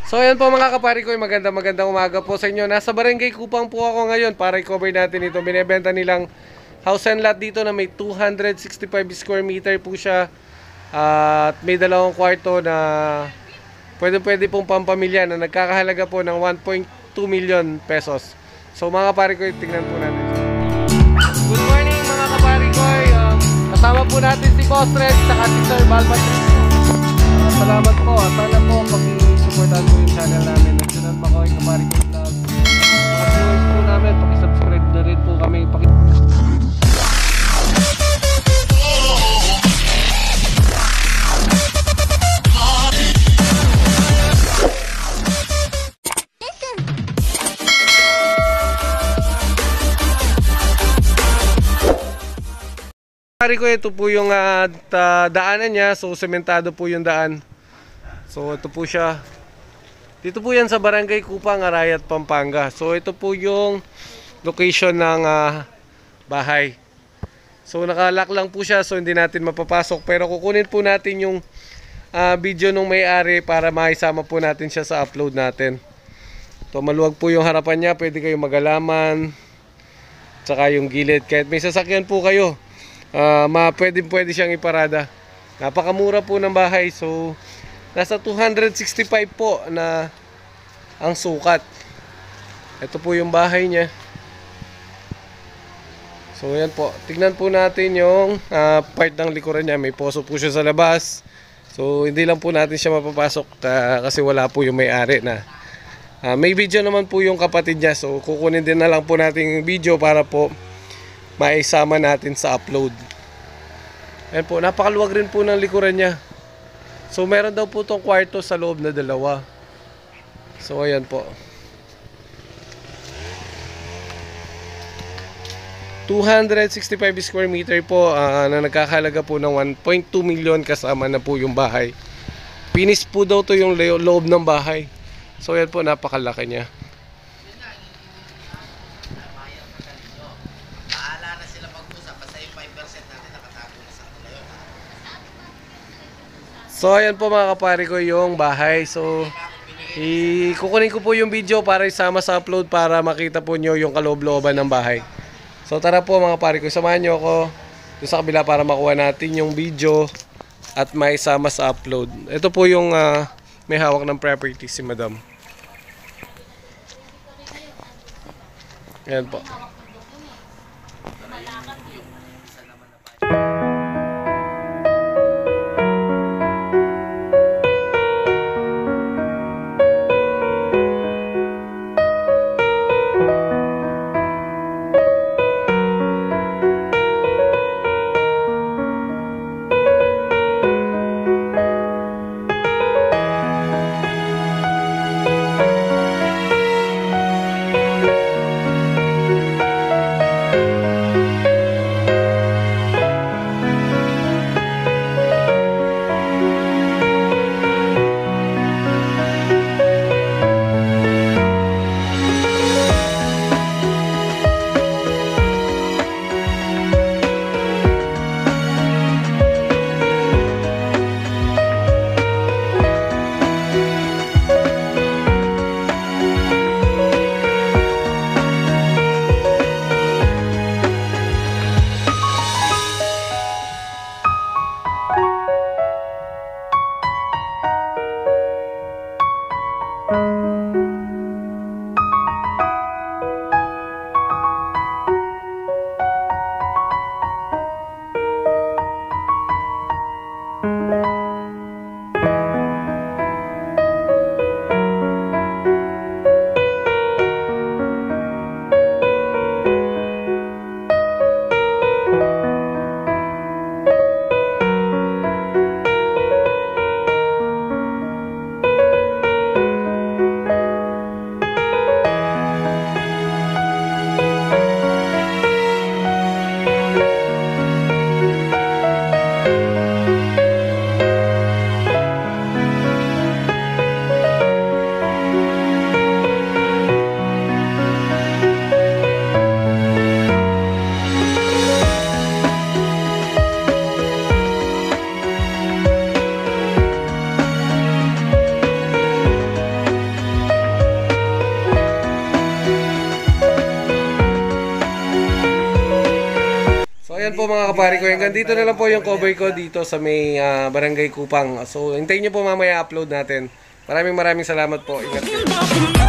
So ayan po mga kapari ko, magandang umaga po sa inyo. Nasa Barangay Kupang po ako ngayon para i-cover natin ito. Binebenta nilang house and lot dito na may 265 square meter po siya. At may dalawang kwarto na pwede pong pampamilya na nagkakahalaga po ng 1.2 million pesos. So mga kapari ko, tingnan po natin. Good morning mga kapari ko. Kasama po natin si Boss Red at si Sir Balmatris. Salamat po. Sana po pag-supportan po yung channel namin. Nagsunan pa ko yung Kapari ko Vlog. Mga viewers po namin, paki-subscribe na rin po kami. Kapari ko, ito po yung daanan niya. So, sementado po yung daan. So, ito po siya. Dito po yan sa Barangay Kupang, Arayat, Pampanga. So, ito po yung location ng bahay. So, nakalock lang po siya. So, hindi natin mapapasok. Pero kukunin po natin yung video nung may-ari para maisama po natin siya sa upload natin. So, maluwag po yung harapan niya. Pwede kayong magalaman. Tsaka yung gilid. Kahit may sasakyan po kayo, pwede siyang iparada. Napakamura po ng bahay. So, nasa 265 po na ang sukat. Ito po yung bahay niya. So yan po. Tignan po natin yung part ng likuran niya. May poso po siya sa labas. So hindi lang po natin siya mapapasok kasi wala po yung may-ari na. May video naman po yung kapatid niya. So kukunin din na lang po natin yung video para po maisama natin sa upload. Yan po. Napakaluwag rin po ng likuran niya. So meron daw po itong kwarto sa loob na dalawa. So ayan po. 265 square meter po na nagkakahalaga po ng 1.2 million kasama na po yung bahay. Finish po daw to yung loob ng bahay. So ayan po, napakalaki niya. So ayan po mga kapari ko yung bahay. So kukunin ko po yung video para isama sa upload para makita po nyo yung kaloob-looban ng bahay. So tara po mga kapari ko, samahan nyo ako doon sa kabila para makuha natin yung video at maisama sa upload. Ito po yung may hawak ng property, si Madam. Ayan po. yan po mga kapari ko. Hanggang dito na lang po yung cover ko dito sa may Barangay Kupang. So, hintayin nyo po mamaya upload natin. Maraming salamat po. Ingat kayo.